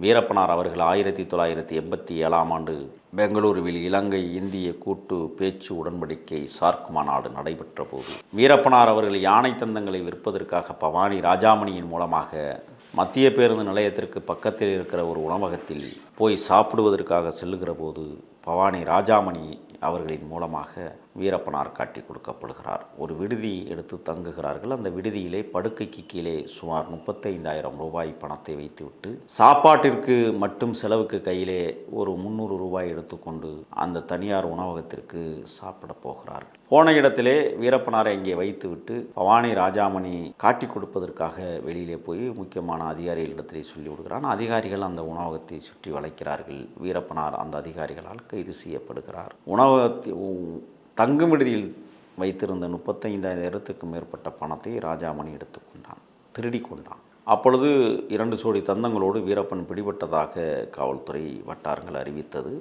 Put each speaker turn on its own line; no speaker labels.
வீரப்பனார் அவர்கள் 1987ஆம் ஆண்டு பெங்களூருவில் இலங்கை இந்திய கூட்டு பேச்சு உடன்படிக்கை சார்க் மாநாடு நடைபெற்ற போது வீரப்பனார் அவர்கள் யானை தந்தங்களை விற்பதற்காக பவானி ராஜாமணியின் மூலமாக மத்திய பேருந்து நிலையத்திற்கு பக்கத்தில் இருக்கிற ஒரு உணவகத்தில் போய் சாப்பிடுவதற்காக செல்லுகிற போது பவானி ராஜாமணி அவர்களின் மூலமாக வீரப்பனார் காட்டி கொடுக்கப்படுகிறார். ஒரு விடுதி எடுத்து தங்குகிறார்கள். அந்த விடுதியிலே படுக்கைக்கு கீழே சுமார் 35,000 ரூபாய் பணத்தை வைத்துவிட்டு சாப்பாட்டிற்கு மட்டும் செலவுக்கு கையிலே ஒரு 300 ரூபாய் எடுத்துக்கொண்டு அந்த தனியார் உணவகத்திற்கு சாப்பிட போகிறார்கள். போன இடத்திலே வீரப்பனாரை இங்கே வைத்துவிட்டு பவானி ராஜாமணி காட்டி கொடுப்பதற்காக வெளியிலே போய் முக்கியமான அதிகாரிகளிடத்திலே சொல்லிவிடுகிறான். அதிகாரிகள் அந்த உணவகத்தை சுற்றி வளைக்கிறார்கள். வீரப்பனார் அந்த அதிகாரிகளால் கைது செய்யப்படுகிறார். தங்கும் விடுதியில் வைத்திருந்த 35,000க்கும் மேற்பட்ட பணத்தை ராஜாமணி எடுத்துக்கொண்டான், திருடி கொண்டான். அப்பொழுது 2 சோடி தந்தங்களோடு வீரப்பன் பிடிபட்டதாக காவல்துறை வட்டாரங்கள் அறிவித்தது.